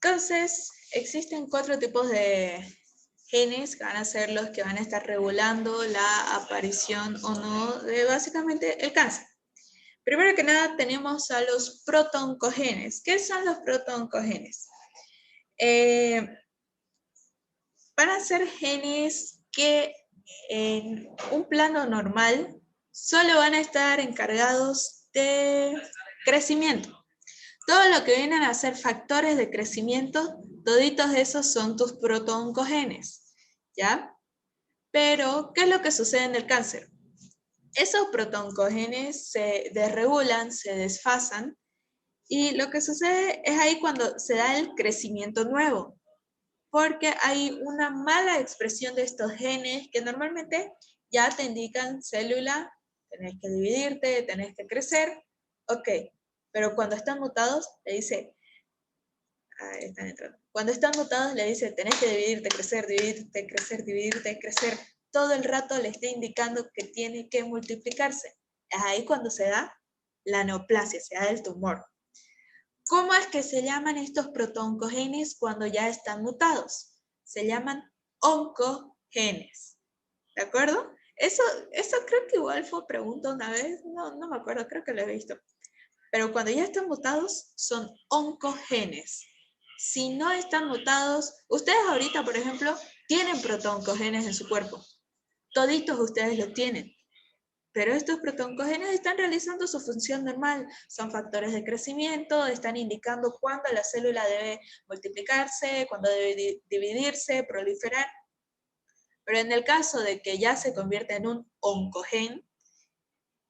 Entonces, existen 4 tipos de genes que van a ser los que van a estar regulando la aparición o no de básicamente el cáncer. Primero que nada tenemos a los protoncogenes. ¿Qué son los protoncogenes? Van a ser genes que en un plano normal solo van a estar encargados de crecimiento. Todo lo que vienen a ser factores de crecimiento, toditos esos son tus protoncogenes, ¿ya? Pero, ¿qué es lo que sucede en el cáncer? Esos protoncogenes se desregulan, se desfasan, y lo que sucede es ahí cuando se da el crecimiento nuevo, porque hay una mala expresión de estos genes que normalmente ya te indican célula, tenés que dividirte, tenés que crecer, ok, pero cuando están mutados, le dice, están entrando. Cuando están mutados le dice, tenés que dividirte, crecer, dividirte, crecer, dividirte, crecer. Todo el rato le está indicando que tiene que multiplicarse. Es ahí cuando se da la neoplasia, se da el tumor. ¿Cómo es que se llaman estos protoncogenes cuando ya están mutados? Se llaman oncogenes. ¿De acuerdo? Eso creo que igual fue pregunta una vez, no me acuerdo, creo que lo he visto. Pero cuando ya están mutados, son oncogenes. Si no están mutados, ustedes ahorita, por ejemplo, tienen protoncogenes en su cuerpo. Toditos ustedes los tienen. Pero estos protoncogenes están realizando su función normal. Son factores de crecimiento, están indicando cuándo la célula debe multiplicarse, cuándo debe dividirse, proliferar. Pero en el caso de que ya se convierta en un oncogen,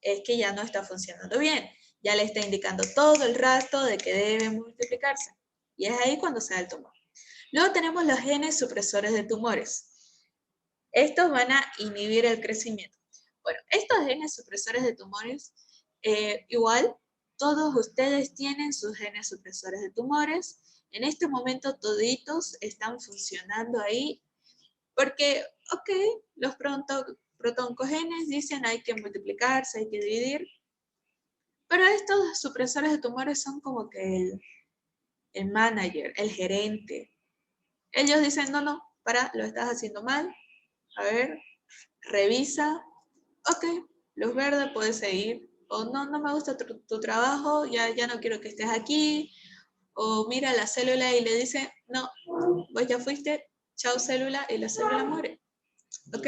es que ya no está funcionando bien. Ya le está indicando todo el rato de que debe multiplicarse. Y es ahí cuando se da el tumor. Luego tenemos los genes supresores de tumores. Estos van a inhibir el crecimiento. Bueno, estos genes supresores de tumores, igual, todos ustedes tienen sus genes supresores de tumores. En este momento toditos están funcionando ahí porque, ok, los protoncogenes dicen hay que multiplicarse, hay que dividir, pero estos supresores de tumores son como que el manager, el gerente. Ellos dicen, no, lo estás haciendo mal, a ver, revisa, ok, luz verde, puedes seguir, o no me gusta tu trabajo, ya no quiero que estés aquí, o mira la célula y le dice, no, vos ya fuiste, chao célula, y la célula muere, ok.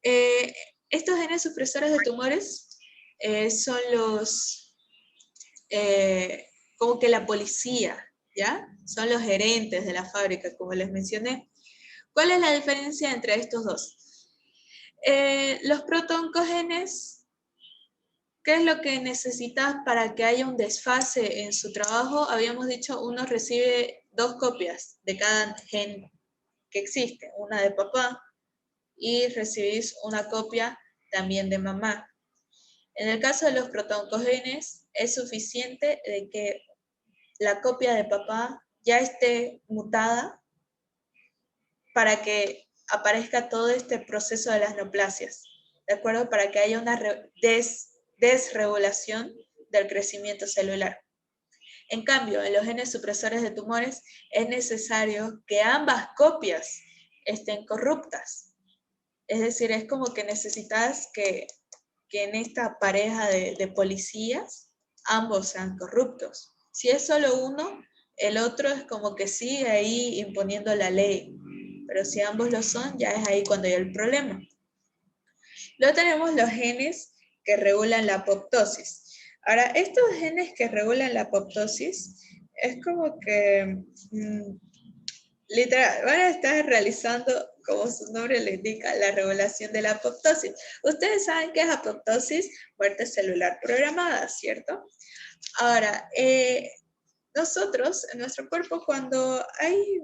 Eh, estos genes supresores de tumores son como que la policía, ¿ya? Son los gerentes de la fábrica, como les mencioné. ¿Cuál es la diferencia entre estos dos? Los protoncogenes, ¿qué es lo que necesitas para que haya un desfase en su trabajo? Habíamos dicho, uno recibe 2 copias de cada gen que existe, una de papá y recibís una copia también de mamá. En el caso de los protoncogenes, es suficiente de que la copia de papá ya esté mutada para que aparezca todo este proceso de las neoplasias, ¿de acuerdo? Para que haya una desregulación del crecimiento celular. En cambio, en los genes supresores de tumores es necesario que ambas copias estén corruptas. Es decir, es como que necesitas que en esta pareja de policías ambos sean corruptos. Si es solo uno, el otro es como que sigue ahí imponiendo la ley. Pero si ambos lo son, ya es ahí cuando hay el problema. Luego tenemos los genes que regulan la apoptosis. Ahora, estos genes que regulan la apoptosis es como que literal, van a estar realizando, como su nombre le indica, la regulación de la apoptosis. Ustedes saben qué es apoptosis, muerte celular programada, ¿cierto? Ahora, nosotros, en nuestro cuerpo, cuando hay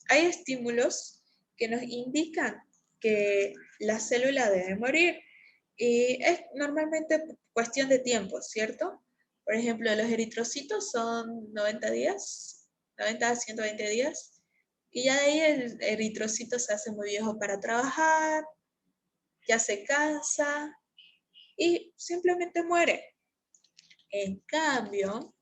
estímulos que nos indican que la célula debe morir, y es normalmente cuestión de tiempo, ¿cierto? Por ejemplo, los eritrocitos son 90 días, 90 a 120 días, y ya de ahí el eritrocito se hace muy viejo para trabajar, ya se cansa y simplemente muere. En cambio,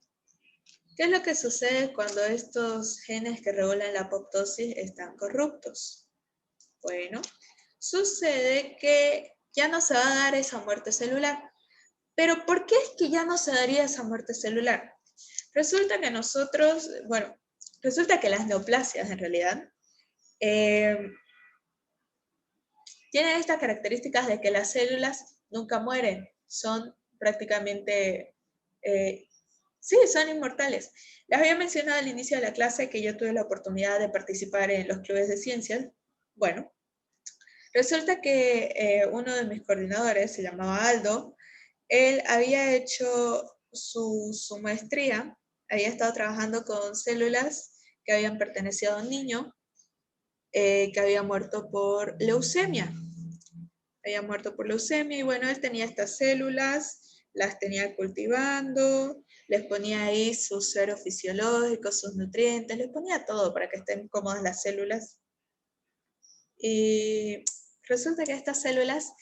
¿Qué es lo que sucede cuando estos genes que regulan la apoptosis están corruptos? Bueno, sucede que ya no se va a dar esa muerte celular. Pero ¿por qué es que ya no se daría esa muerte celular? Resulta que resulta que las neoplasias en realidad tienen estas características de que las células nunca mueren, son prácticamente, sí, son inmortales. Les había mencionado al inicio de la clase que yo tuve la oportunidad de participar en los clubes de ciencias. Bueno, resulta que uno de mis coordinadores, se llamaba Aldo, él había hecho su maestría, había estado trabajando con células que habían pertenecido a un niño que había muerto por leucemia. Había muerto por leucemia y bueno, él tenía estas células, las tenía cultivando, les ponía ahí sus ceros fisiológicos, sus nutrientes, les ponía todo para que estén cómodas las células. Y resulta que estas células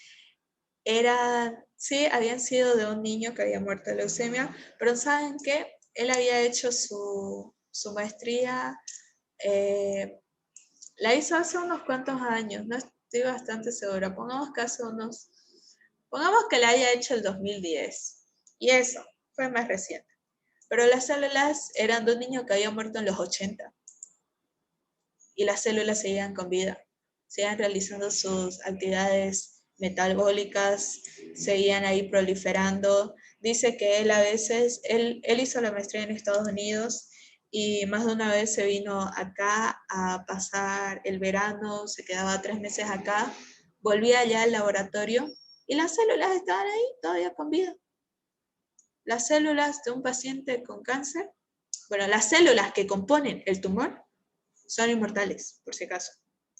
sí, habían sido de un niño que había muerto de leucemia, pero ¿saben qué? Él había hecho su maestría, la hizo hace unos cuantos años, no estoy bastante segura, pongamos que la haya hecho el 2010, y eso, fue más reciente. Pero las células eran de un niño que había muerto en los 80, y las células seguían con vida, seguían realizando sus actividades metabólicas, seguían ahí proliferando. Dice que él a veces, él hizo la maestría en Estados Unidos y más de una vez se vino acá a pasar el verano, se quedaba 3 meses acá, volvía allá al laboratorio y las células estaban ahí todavía con vida. Las células de un paciente con cáncer, bueno, las células que componen el tumor son inmortales, por si acaso,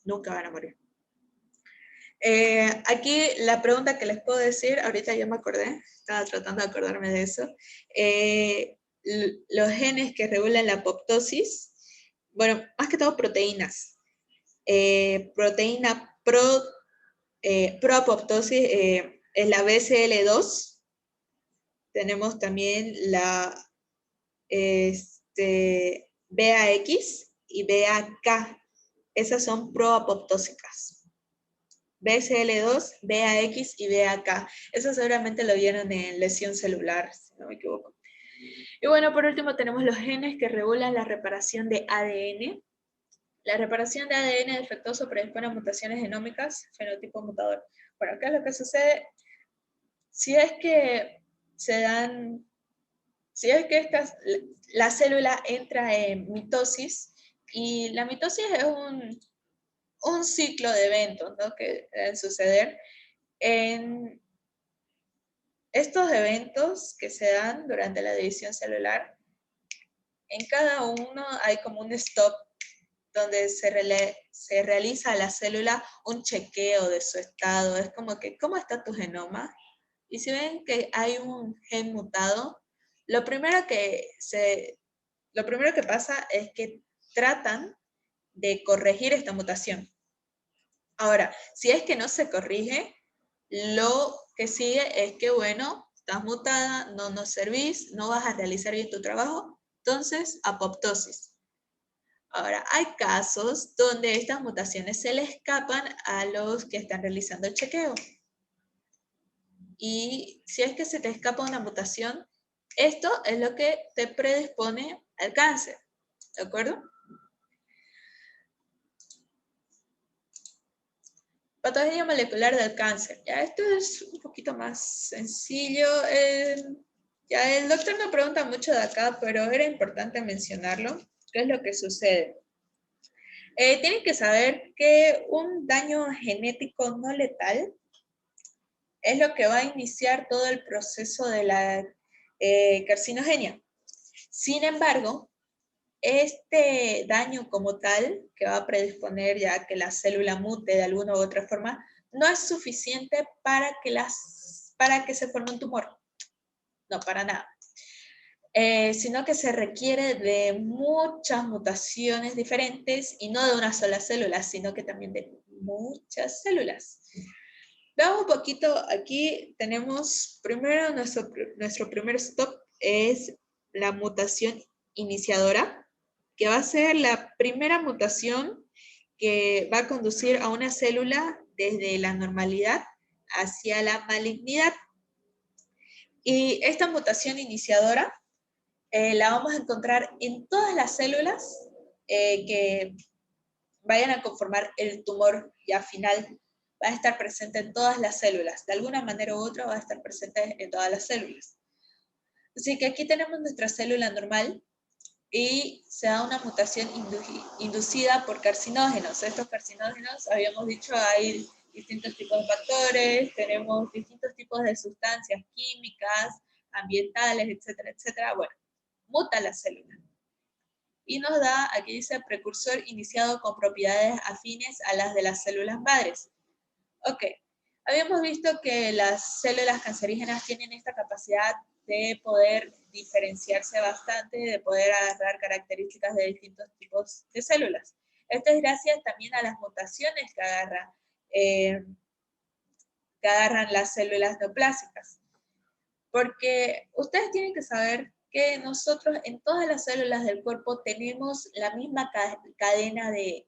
nunca van a morir. Aquí la pregunta que les puedo decir, ahorita ya me acordé, estaba tratando de acordarme de eso, los genes que regulan la apoptosis, bueno, más que todo proteínas, proteína proapoptosis es la BCL2, tenemos también la BAX y BAK, esas son proapoptósicas. BCL2, BAX y BAK. Eso seguramente lo vieron en lesión celular, si no me equivoco. Y bueno, por último tenemos los genes que regulan la reparación de ADN. La reparación de ADN defectuoso predispone a mutaciones genómicas, fenotipo mutador. Bueno, ¿qué es lo que sucede? Si es que la célula entra en mitosis, y la mitosis es un ciclo de eventos, ¿no?, que deben suceder. En estos eventos que se dan durante la división celular, en cada uno hay como un stop donde se realiza a la célula un chequeo de su estado. Es como que, ¿cómo está tu genoma? Y si ven que hay un gen mutado, lo primero que pasa es que tratan de corregir esta mutación. Ahora, si es que no se corrige, lo que sigue es que, bueno, estás mutada, no nos servís, no vas a realizar bien tu trabajo, entonces apoptosis. Ahora, hay casos donde estas mutaciones se le escapan a los que están realizando el chequeo. Y si es que se te escapa una mutación, esto es lo que te predispone al cáncer, ¿de acuerdo? Patología molecular del cáncer. Ya, esto es un poquito más sencillo. Ya el doctor no pregunta mucho de acá, pero era importante mencionarlo. ¿Qué es lo que sucede? Tienen que saber que un daño genético no letal es lo que va a iniciar todo el proceso de la carcinogenia. Sin embargo, este daño como tal, que va a predisponer ya que la célula mute de alguna u otra forma, no es suficiente para que se forme un tumor. No, para nada. Sino que se requiere de muchas mutaciones diferentes y no de una sola célula, sino que también de muchas células. Veamos un poquito, aquí tenemos primero nuestro primer stop es la mutación iniciadora, que va a ser la primera mutación que va a conducir a una célula desde la normalidad hacia la malignidad. Y esta mutación iniciadora la vamos a encontrar en todas las células que vayan a conformar el tumor ya final. Va a estar presente en todas las células. De alguna manera u otra va a estar presente en todas las células. Así que aquí tenemos nuestra célula normal y se da una mutación inducida por carcinógenos. Estos carcinógenos, habíamos dicho, hay distintos tipos de factores, tenemos distintos tipos de sustancias químicas, ambientales, etcétera, etcétera. Bueno, muta la célula. Y nos da, aquí dice, precursor iniciado con propiedades afines a las de las células madres. Ok, habíamos visto que las células cancerígenas tienen esta capacidad de poder diferenciarse bastante, de poder agarrar características de distintos tipos de células. Esto es gracias también a las mutaciones que agarran las células neoplásicas. Porque ustedes tienen que saber que nosotros en todas las células del cuerpo tenemos la misma cadena de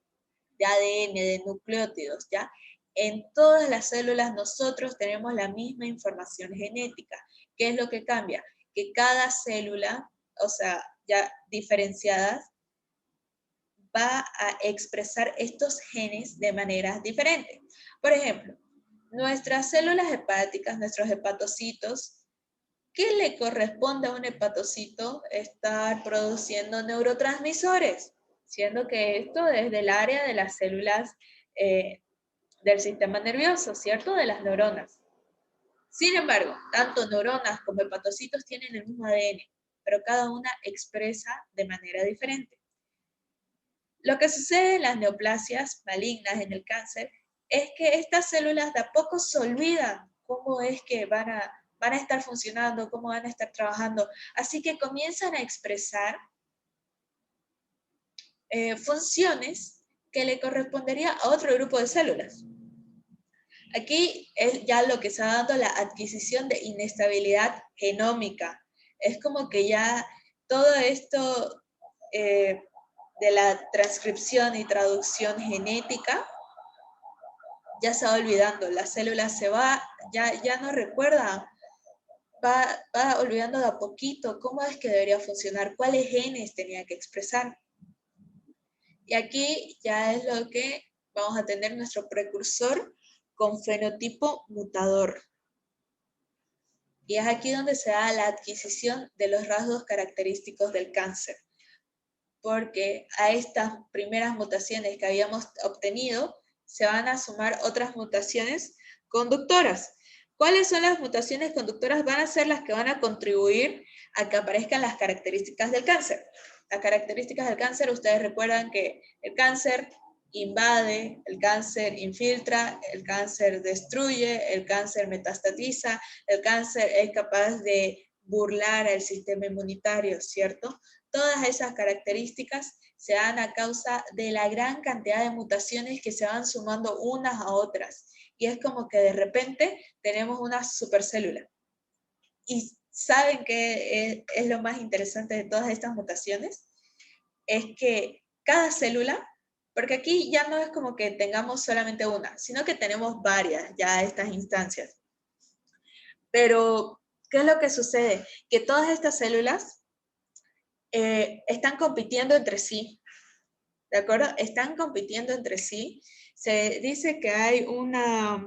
ADN, de nucleótidos, ¿ya? En todas las células nosotros tenemos la misma información genética. ¿Qué es lo que cambia? Que cada célula, o sea, ya diferenciadas, va a expresar estos genes de maneras diferentes. Por ejemplo, nuestras células hepáticas, nuestros hepatocitos, ¿qué le corresponde a un hepatocito? Estar produciendo neurotransmisores, siendo que esto es del área de las células del sistema nervioso, ¿cierto? De las neuronas. Sin embargo, tanto neuronas como hepatocitos tienen el mismo ADN, pero cada una expresa de manera diferente. Lo que sucede en las neoplasias malignas, en el cáncer, es que estas células de a poco se olvidan cómo es que van a estar funcionando, cómo van a estar trabajando. Así que comienzan a expresar funciones que le correspondería a otro grupo de células. Aquí es ya lo que está dando la adquisición de inestabilidad genómica. Es como que ya todo esto de la transcripción y traducción genética ya se va olvidando. La célula se va, ya no recuerda, va olvidando de a poquito cómo es que debería funcionar, cuáles genes tenía que expresar. Y aquí ya es lo que vamos a tener nuestro precursor con fenotipo mutador. Y es aquí donde se da la adquisición de los rasgos característicos del cáncer. Porque a estas primeras mutaciones que habíamos obtenido se van a sumar otras mutaciones conductoras. ¿Cuáles son las mutaciones conductoras? Van a ser las que van a contribuir a que aparezcan las características del cáncer. Las características del cáncer, ustedes recuerdan que el cáncer invade, el cáncer infiltra, el cáncer destruye, el cáncer metastatiza, el cáncer es capaz de burlar al sistema inmunitario, ¿cierto? Todas esas características se dan a causa de la gran cantidad de mutaciones que se van sumando unas a otras. Y es como que de repente tenemos una supercélula. ¿Y saben qué es lo más interesante de todas estas mutaciones? Es que cada célula, porque aquí ya no es como que tengamos solamente una, sino que tenemos varias ya estas instancias. Pero, ¿qué es lo que sucede? Que todas estas células están compitiendo entre sí, ¿de acuerdo? Están compitiendo entre sí. Se dice que hay una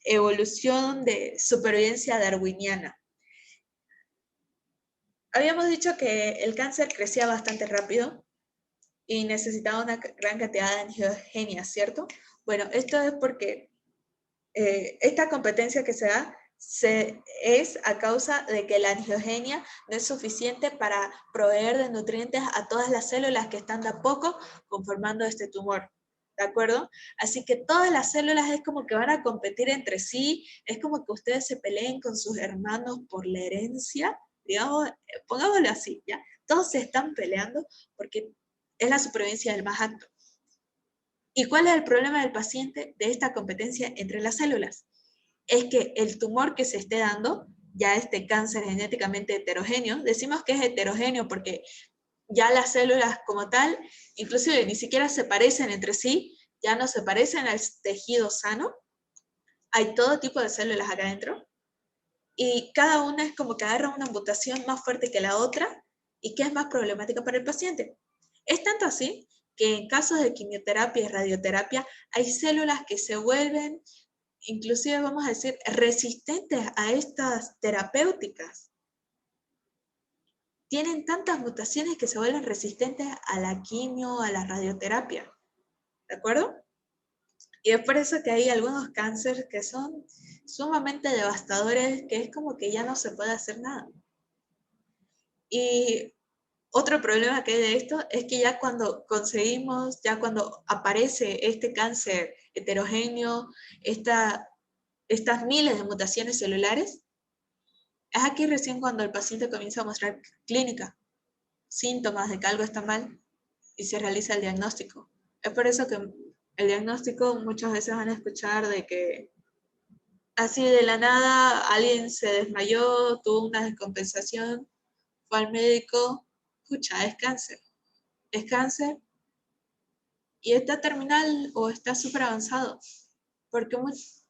evolución de supervivencia darwiniana. Habíamos dicho que el cáncer crecía bastante rápido y necesitaba una gran cantidad de angiogenia, ¿cierto? Bueno, esto es porque esta competencia que se da es a causa de que la angiogenia no es suficiente para proveer de nutrientes a todas las células que están de a poco conformando este tumor, ¿de acuerdo? Así que todas las células es como que van a competir entre sí, es como que ustedes se peleen con sus hermanos por la herencia, digamos, pongámoslo así, ¿ya? Todos se están peleando porque es la supervivencia del más apto. ¿Y cuál es el problema del paciente de esta competencia entre las células? Es que el tumor que se esté dando, ya este cáncer genéticamente heterogéneo, decimos que es heterogéneo porque ya las células como tal, inclusive ni siquiera se parecen entre sí, ya no se parecen al tejido sano. Hay todo tipo de células acá adentro y cada una es como que agarra una mutación más fuerte que la otra y que es más problemática para el paciente. Es tanto así que en casos de quimioterapia y radioterapia hay células que se vuelven, inclusive vamos a decir, resistentes a estas terapéuticas. Tienen tantas mutaciones que se vuelven resistentes a la quimio, a la radioterapia. ¿De acuerdo? Y es por eso que hay algunos cánceres que son sumamente devastadores, que es como que ya no se puede hacer nada. Y otro problema que hay de esto es que ya cuando conseguimos, ya cuando aparece este cáncer heterogéneo, estas miles de mutaciones celulares, es aquí recién cuando el paciente comienza a mostrar clínica, síntomas de que algo está mal y se realiza el diagnóstico. Es por eso que el diagnóstico muchas veces van a escuchar de que así de la nada alguien se desmayó, tuvo una descompensación, fue al médico, escucha, es cáncer y está terminal o está súper avanzado, porque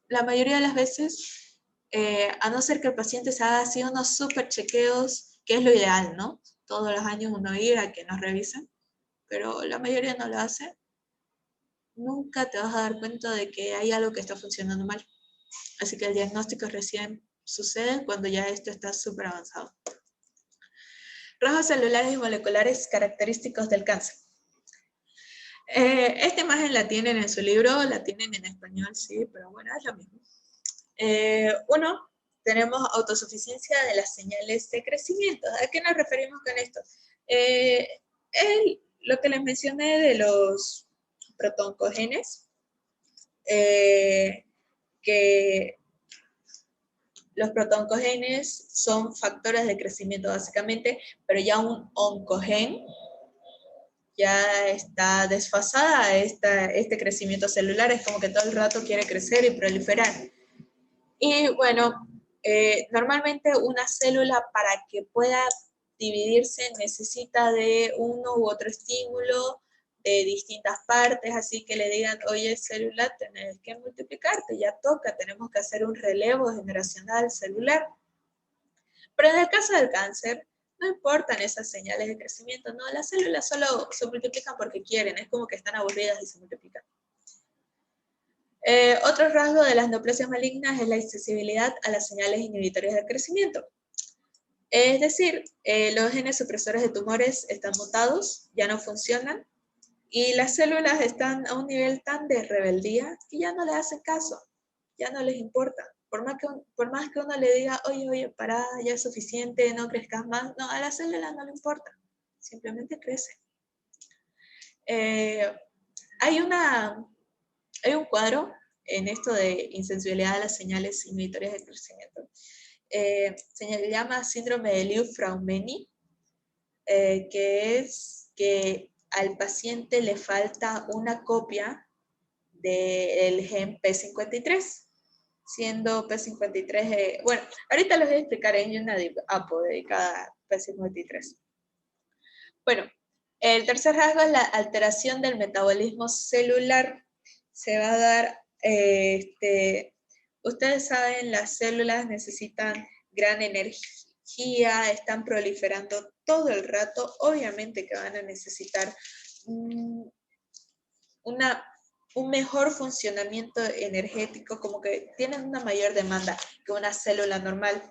la mayoría de las veces, a no ser que el paciente se haga así unos súper chequeos, que es lo ideal, ¿no? Todos los años uno ir a que nos revisen, pero la mayoría no lo hace, nunca te vas a dar cuenta de que hay algo que está funcionando mal. Así que el diagnóstico recién sucede cuando ya esto está súper avanzado. Rasgos celulares y moleculares característicos del cáncer. Esta imagen la tienen en su libro, la tienen en español, sí, pero bueno, es lo mismo. Uno, tenemos autosuficiencia de las señales de crecimiento. ¿A qué nos referimos con esto? Lo que les mencioné de los protoncogenes, que los protoncogenes son factores de crecimiento básicamente, pero ya un oncogen ya está desfasada este crecimiento celular, es como que todo el rato quiere crecer y proliferar. Y bueno, normalmente una célula para que pueda dividirse necesita de uno u otro estímulo de distintas partes, así que le digan, oye, célula, tenés que multiplicarte, ya toca, tenemos que hacer un relevo generacional celular. Pero en el caso del cáncer, no importan esas señales de crecimiento, no, las células solo se multiplican porque quieren, es como que están aburridas y se multiplican. Otro rasgo de las neoplasias malignas es la insensibilidad a las señales inhibitorias del crecimiento. Es decir, los genes supresores de tumores están mutados, ya no funcionan, y las células están a un nivel tan de rebeldía que ya no le hacen caso, ya no les importa. Por más que uno le diga, oye, pará, ya es suficiente, no crezcas más, no, a la célula no le importa, simplemente crece. Hay un cuadro en esto de insensibilidad a las señales inhibitorias de crecimiento. Se llama síndrome de Liu-Fraumeni, que es que al paciente le falta una copia del gen P53, siendo P53, bueno, ahorita les voy a explicar, hay una APO dedicada a P53. Bueno, el tercer rasgo es la alteración del metabolismo celular. Se va a dar, ustedes saben, las células necesitan gran energía, están proliferando todo el rato, obviamente que van a necesitar un mejor funcionamiento energético, como que tienen una mayor demanda que una célula normal.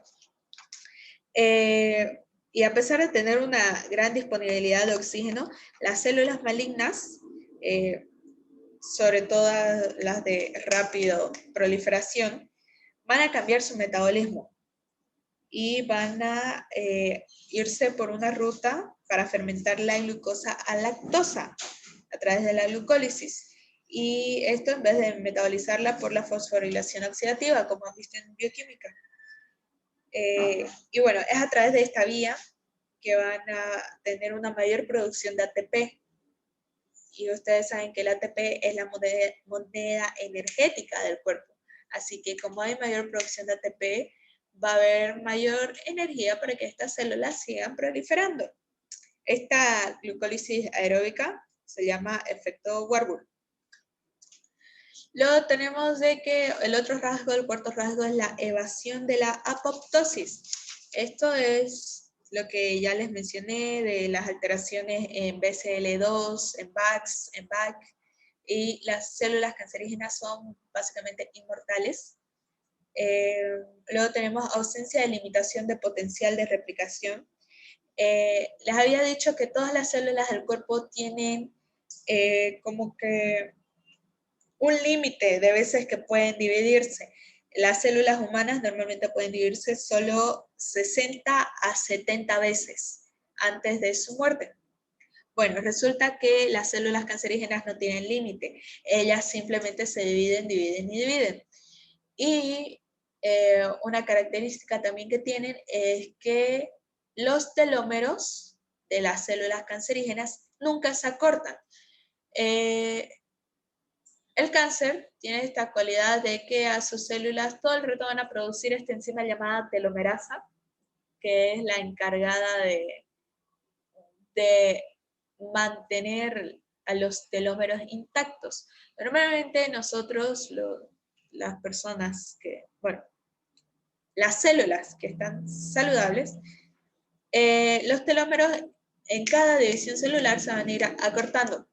Y a pesar de tener una gran disponibilidad de oxígeno, las células malignas, sobre todo las de rápido proliferación, van a cambiar su metabolismo y van a irse por una ruta para fermentar la glucosa a lactosa a través de la glucólisis. Y esto en vez de metabolizarla por la fosforilación oxidativa, como han visto en bioquímica. Y bueno, es a través de esta vía que van a tener una mayor producción de ATP. Y ustedes saben que el ATP es la moneda energética del cuerpo. Así que como hay mayor producción de ATP, va a haber mayor energía para que estas células sigan proliferando. Esta glucólisis aeróbica se llama efecto Warburg. Luego tenemos de que el otro rasgo, el cuarto rasgo, es la evasión de la apoptosis. Esto es lo que ya les mencioné de las alteraciones en BCL2, en VAX, en BAC, y las células cancerígenas son básicamente inmortales. Luego tenemos ausencia de limitación de potencial de replicación. Les había dicho que todas las células del cuerpo tienen como que un límite de veces que pueden dividirse. Las células humanas normalmente pueden dividirse solo 60 a 70 veces antes de su muerte. Bueno, resulta que las células cancerígenas no tienen límite. Ellas simplemente se dividen, dividen y dividen. Y una característica también que tienen es que los telómeros de las células cancerígenas nunca se acortan. El cáncer tiene esta cualidad de que a sus células todo el rato van a producir esta enzima llamada telomerasa, que es la encargada de mantener a los telómeros intactos. Normalmente nosotros, las personas que, bueno, las células que están saludables, los telómeros en cada división celular se van a ir acortando,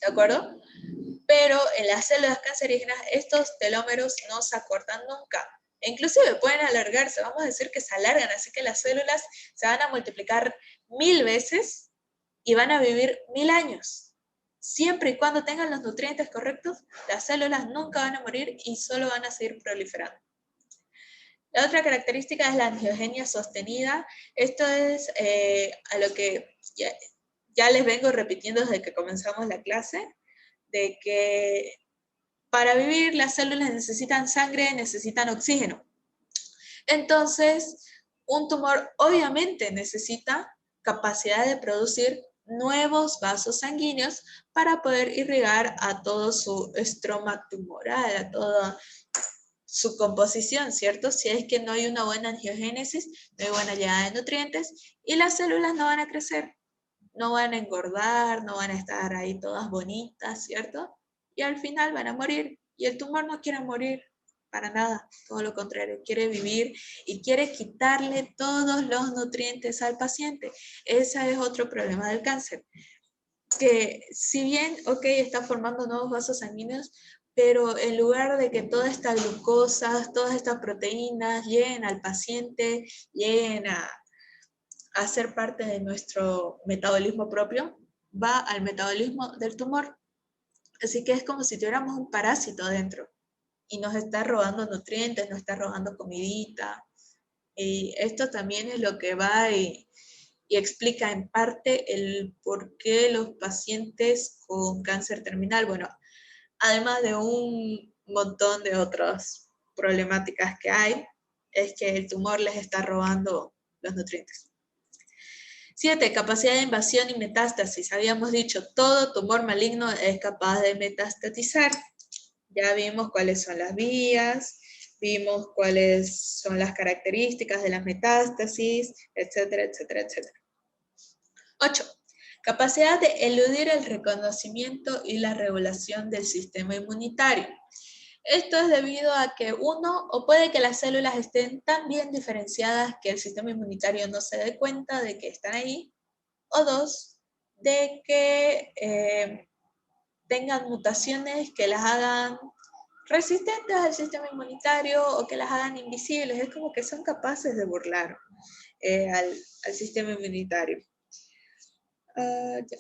¿de acuerdo? Pero en las células cancerígenas estos telómeros no se acortan nunca. E inclusive pueden alargarse, vamos a decir que se alargan, así que las células se van a multiplicar 1000 veces y van a vivir 1000 años. Siempre y cuando tengan los nutrientes correctos, las células nunca van a morir y solo van a seguir proliferando. La otra característica es la angiogenia sostenida. Esto es a lo que ya les vengo repitiendo desde que comenzamos la clase, de que para vivir las células necesitan sangre, necesitan oxígeno. Entonces, un tumor obviamente necesita capacidad de producir nuevos vasos sanguíneos para poder irrigar a todo su estroma tumoral, a toda su composición, ¿cierto? Si es que no hay una buena angiogénesis, no hay buena llegada de nutrientes y las células no van a crecer, no van a engordar, no van a estar ahí todas bonitas, ¿cierto? Y al final van a morir. Y el tumor no quiere morir para nada, todo lo contrario, quiere vivir y quiere quitarle todos los nutrientes al paciente. Ese es otro problema del cáncer, que si bien, ok, está formando nuevos vasos sanguíneos, pero en lugar de que toda esta glucosa, todas estas proteínas lleguen al paciente, lleguen a ser parte de nuestro metabolismo propio, va al metabolismo del tumor. Así que es como si tuviéramos un parásito dentro y nos está robando nutrientes, nos está robando comidita. Y esto también es lo que va y explica en parte el por qué los pacientes con cáncer terminal, bueno, además de un montón de otras problemáticas que hay, es que el tumor les está robando los nutrientes. 7. Capacidad de invasión y metástasis. Habíamos dicho, todo tumor maligno es capaz de metastatizar. Ya vimos cuáles son las vías, vimos cuáles son las características de las metástasis, etcétera, etcétera, etcétera. 8. Capacidad de eludir el reconocimiento y la regulación del sistema inmunitario. Esto es debido a que uno, o puede que las células estén tan bien diferenciadas que el sistema inmunitario no se dé cuenta de que están ahí, o dos, de que tengan mutaciones que las hagan resistentes al sistema inmunitario o que las hagan invisibles. Es como que son capaces de burlar al sistema inmunitario. Ya.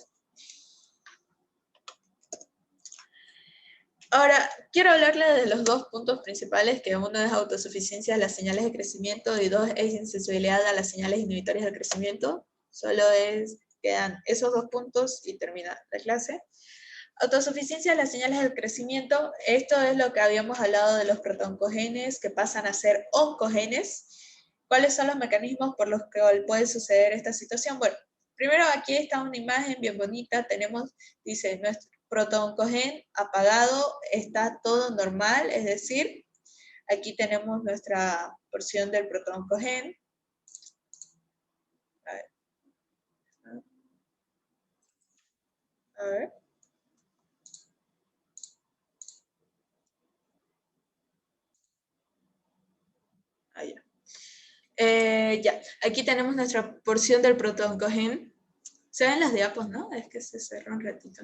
Ahora, quiero hablarle de los dos puntos principales, que uno es autosuficiencia de las señales de crecimiento y dos es insensibilidad a las señales inhibitorias del crecimiento. Solo quedan esos dos puntos y termina la clase. Autosuficiencia de las señales del crecimiento, esto es lo que habíamos hablado de los protoncogenes que pasan a ser oncogenes. ¿Cuáles son los mecanismos por los que puede suceder esta situación? Bueno, primero aquí está una imagen bien bonita, tenemos, dice, nuestro protooncogen apagado, está todo normal, es decir, aquí tenemos nuestra porción del protooncogen. A ver. Ahí ya. Ya, aquí tenemos nuestra porción del protoncogen. Se ven las diapos, ¿no? Es que se cerró un ratito.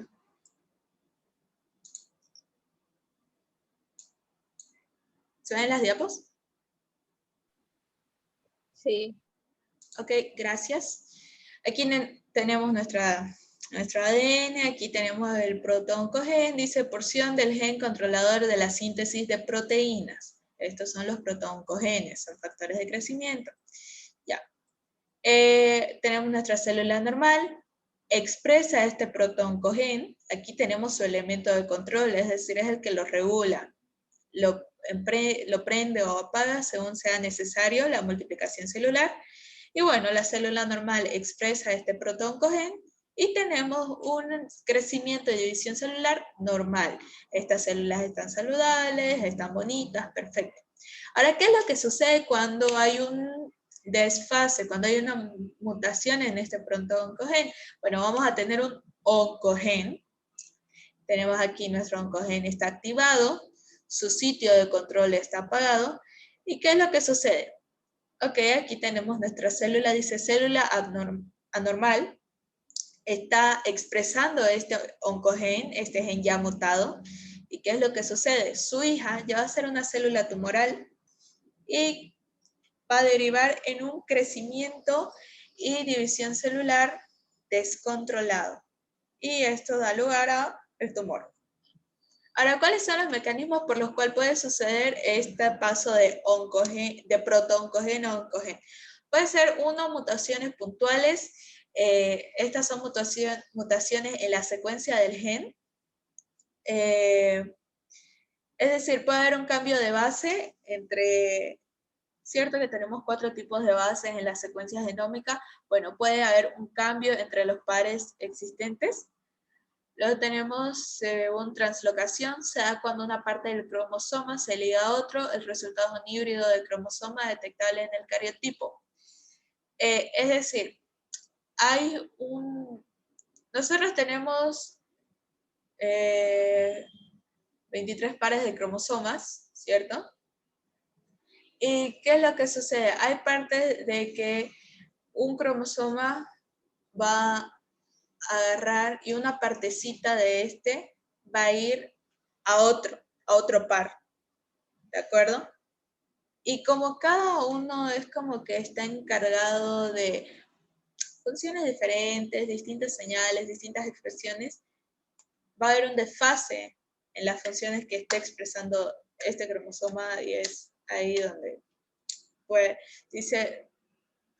¿Se ven las diapos? Sí. Ok, gracias. Aquí tenemos nuestro ADN, aquí tenemos el protoncogen, dice porción del gen controlador de la síntesis de proteínas. Estos son los protoncogenes, son factores de crecimiento. Ya. Tenemos nuestra célula normal, expresa este protoncogen. Aquí tenemos su elemento de control, es decir, es el que lo regula. Lo prende o apaga según sea necesario la multiplicación celular. Y bueno, la célula normal expresa este protoncogen y tenemos un crecimiento y división celular normal. Estas células están saludables, están bonitas, perfecto. Ahora, ¿qué es lo que sucede cuando hay un desfase, cuando hay una mutación en este protoncogen? Bueno, vamos a tener un oncogen. Tenemos aquí nuestro oncogen está activado, su sitio de control está apagado. ¿Y qué es lo que sucede? Ok, aquí tenemos nuestra célula, dice célula anormal, está expresando este oncogen, este gen ya mutado. ¿Y qué es lo que sucede? Su hija ya va a ser una célula tumoral y va a derivar en un crecimiento y división celular descontrolado. Y esto da lugar al tumor. Ahora, ¿cuáles son los mecanismos por los cuales puede suceder este paso de protoncogen a oncogen? Puede ser, uno, mutaciones puntuales. Estas son mutaciones en la secuencia del gen. Es decir, puede haber un cambio de base entre, cierto que tenemos 4 tipos de bases en las secuencias genómicas. Bueno, puede haber un cambio entre los pares existentes. Luego tenemos, según translocación, se da cuando una parte del cromosoma se liga a otro, el resultado es un híbrido de cromosoma detectable en el cariotipo. Es decir, hay nosotros tenemos 23 pares de cromosomas, ¿cierto? ¿Y qué es lo que sucede? Hay partes de que un cromosoma va a agarrar y una partecita de este va a ir a otro par, ¿de acuerdo? Y como cada uno es como que está encargado de funciones diferentes, distintas señales, distintas expresiones, va a haber un desfase en las funciones que está expresando este cromosoma y es ahí donde, pues, dice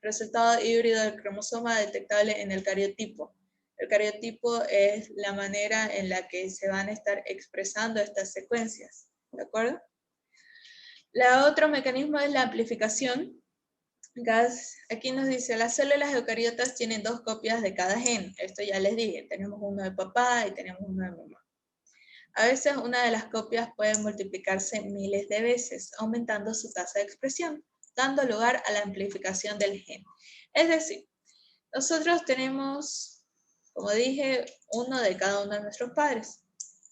resultado híbrido del cromosoma detectable en el cariotipo. El cariotipo es la manera en la que se van a estar expresando estas secuencias, ¿de acuerdo? La otro mecanismo es la amplificación. Aquí nos dice, las células eucariotas tienen 2 copias de cada gen. Esto ya les dije, tenemos uno de papá y tenemos uno de mamá. A veces una de las copias puede multiplicarse miles de veces, aumentando su tasa de expresión, dando lugar a la amplificación del gen. Es decir, nosotros tenemos, como dije, uno de cada uno de nuestros padres,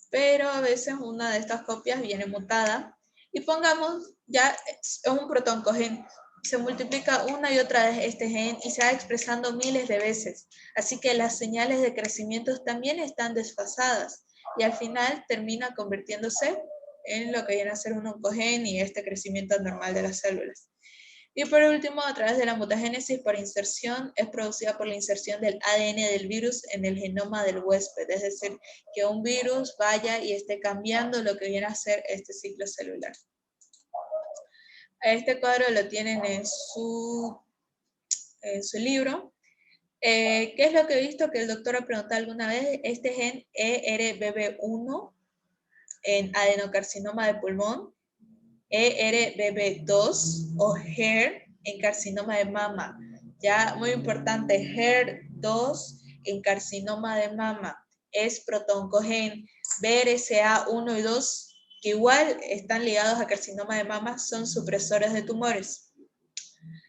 pero a veces una de estas copias viene mutada y pongamos, ya es un protoncogen, se multiplica una y otra vez este gen y se va expresando miles de veces. Así que las señales de crecimiento también están desfasadas y al final termina convirtiéndose en lo que viene a ser un oncogen y este crecimiento anormal de las células. Y por último, a través de la mutagénesis por inserción, es producida por la inserción del ADN del virus en el genoma del huésped, es decir, que un virus vaya y esté cambiando lo que viene a ser este ciclo celular. Este cuadro lo tienen en su libro. ¿Qué es lo que he visto que el doctor ha preguntado alguna vez? Este gen ERBB1 en adenocarcinoma de pulmón, ERBB2 o HER en carcinoma de mama. Ya, muy importante, HER2 en carcinoma de mama. Es protoncogen BRCA1 y 2, que igual están ligados a carcinoma de mama, son supresores de tumores.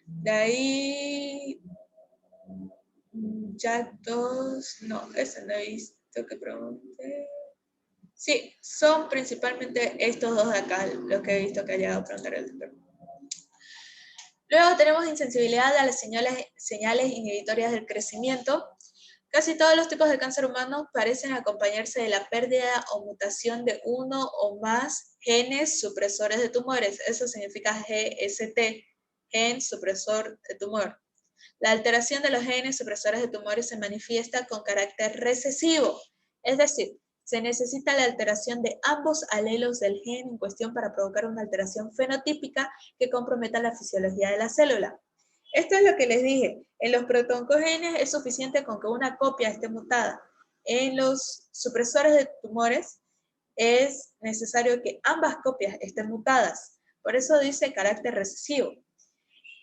De ahí, JAK2, no, ese no he visto. Esto que pregunté. Sí, son principalmente estos dos de acá los que he visto que ha llegado a preguntar el doctor. Luego tenemos insensibilidad a las señales inhibitorias del crecimiento. Casi todos los tipos de cáncer humano parecen acompañarse de la pérdida o mutación de uno o más genes supresores de tumores. Eso significa GST, gen supresor de tumor. La alteración de los genes supresores de tumores se manifiesta con carácter recesivo, es decir, se necesita la alteración de ambos alelos del gen en cuestión para provocar una alteración fenotípica que comprometa la fisiología de la célula. Esto es lo que les dije. En los protooncogenes es suficiente con que una copia esté mutada. En los supresores de tumores es necesario que ambas copias estén mutadas. Por eso dice carácter recesivo.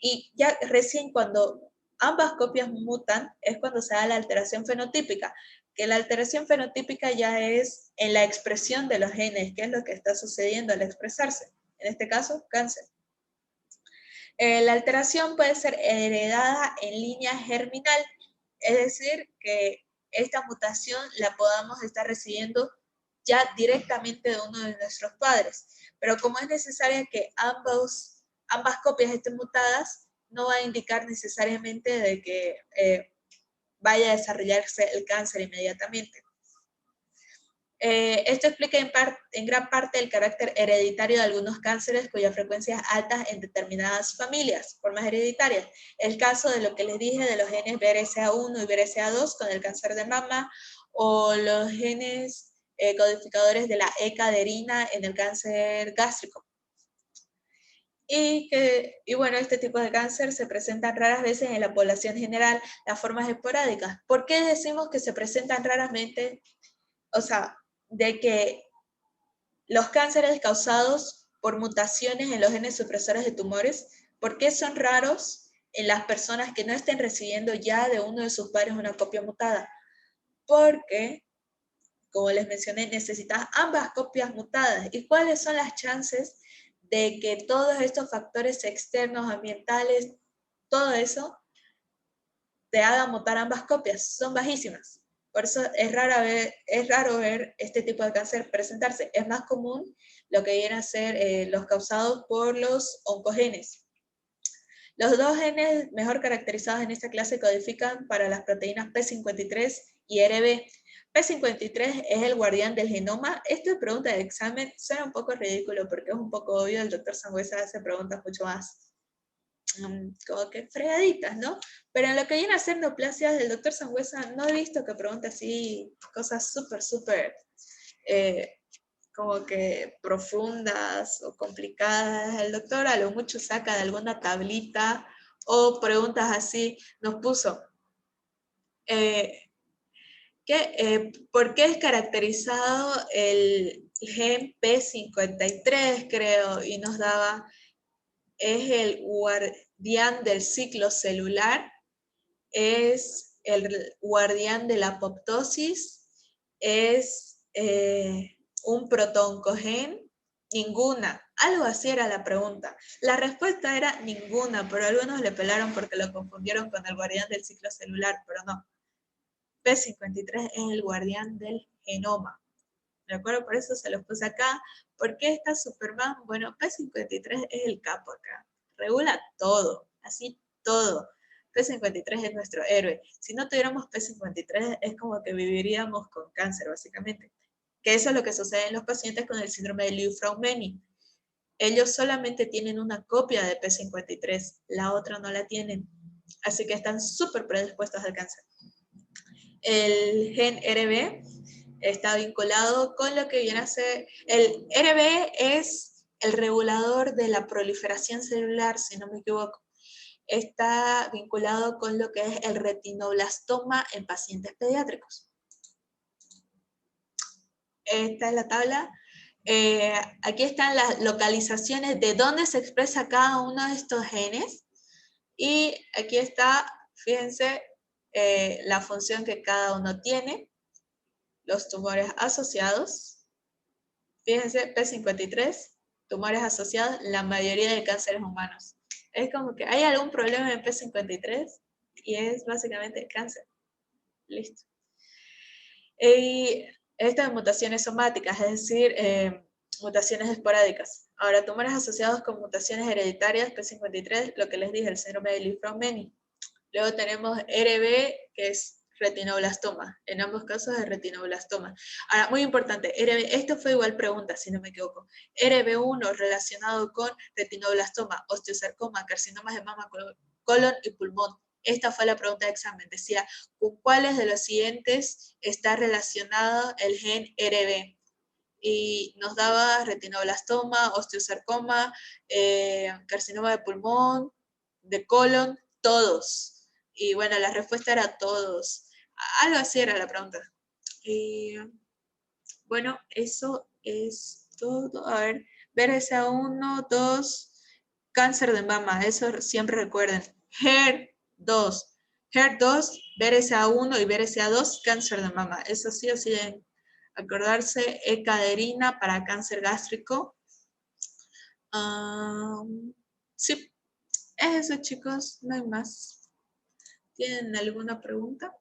Y ya recién cuando ambas copias mutan es cuando se da la alteración fenotípica, que la alteración fenotípica ya es en la expresión de los genes, que es lo que está sucediendo al expresarse. En este caso, cáncer. La alteración puede ser heredada en línea germinal, es decir, que esta mutación la podamos estar recibiendo ya directamente de uno de nuestros padres. Pero como es necesaria que ambas copias estén mutadas, no va a indicar necesariamente de que vaya a desarrollarse el cáncer inmediatamente. Esto explica en gran parte el carácter hereditario de algunos cánceres cuya frecuencia es alta en determinadas familias, formas hereditarias. El caso de lo que les dije de los genes BRCA1 y BRCA2 con el cáncer de mama, o los genes codificadores de la E-caderina en el cáncer gástrico. Y bueno, este tipo de cáncer se presentan raras veces en la población general, las formas esporádicas. ¿Por qué decimos que se presentan raramente? O sea, de que los cánceres causados por mutaciones en los genes supresores de tumores, ¿por qué son raros en las personas que no estén recibiendo ya de uno de sus padres una copia mutada? Porque, como les mencioné, necesitas ambas copias mutadas. ¿Y cuáles son las chances de que todos estos factores externos, ambientales, todo eso, te hagan mutar ambas copias? Son bajísimas. Por eso es raro ver este tipo de cáncer presentarse. Es más común lo que vienen a ser los causados por los oncogenes. Los dos genes mejor caracterizados en esta clase codifican para las proteínas P53 y RB. P53 es el guardián del genoma. Esta pregunta de examen suena un poco ridículo porque es un poco obvio. El doctor Sangüesa hace preguntas mucho más como que fregaditas, ¿no? Pero en lo que viene a ser neoplasias, el doctor Sangüesa no he visto que pregunte así cosas súper, como que profundas o complicadas. El doctor a lo mucho saca de alguna tablita o preguntas así. Nos puso, ¿por qué es caracterizado el gen P53, creo? Y nos daba, es el guardián del ciclo celular, es el guardián de la apoptosis, es un protooncogen, ninguna. Algo así era la pregunta. La respuesta era ninguna, pero algunos le pelaron porque lo confundieron con el guardián del ciclo celular, pero no. P53 es el guardián del genoma. ¿De acuerdo? Por eso se los puse acá. ¿Por qué está Superman? Bueno, P53 es el capo acá. Regula todo, así todo. P53 es nuestro héroe. Si no tuviéramos P53 es como que viviríamos con cáncer, básicamente. Que eso es lo que sucede en los pacientes con el síndrome de Li-Fraumeni. Ellos solamente tienen una copia de P53, la otra no la tienen. Así que están súper predispuestos al cáncer. El gen RB está vinculado con lo que viene a ser, el RB es el regulador de la proliferación celular, si no me equivoco. Está vinculado con lo que es el retinoblastoma en pacientes pediátricos. Esta es la tabla. Aquí están las localizaciones de dónde se expresa cada uno de estos genes. Y aquí está, fíjense, la función que cada uno tiene. Los tumores asociados. Fíjense, P53, tumores asociados, la mayoría de cánceres humanos. Es como que hay algún problema en P53 y es básicamente cáncer. Listo. Y estas mutaciones somáticas, es decir, mutaciones esporádicas. Ahora, tumores asociados con mutaciones hereditarias, P53, lo que les dije, el síndrome de Li-Fraumeni. Luego tenemos RB, que es retinoblastoma. En ambos casos es retinoblastoma. Ahora, muy importante, esto fue igual pregunta, si no me equivoco. RB1 relacionado con retinoblastoma, osteosarcoma, carcinomas de mama, colon y pulmón. Esta fue la pregunta de examen. Decía, ¿con cuáles de los siguientes está relacionado el gen RB? Y nos daba retinoblastoma, osteosarcoma, carcinoma de pulmón, de colon, todos. Y bueno, la respuesta era todos. Algo así era la pregunta. Y bueno, eso es todo. A ver, BRCA1, 2, cáncer de mama, eso siempre recuerden. HER2, HER2, BRCA1 y BRCA2, cáncer de mama. Eso sí o sí deben acordarse. Ecaderina para cáncer gástrico. Sí, es eso chicos, no hay más. ¿Tienen alguna pregunta?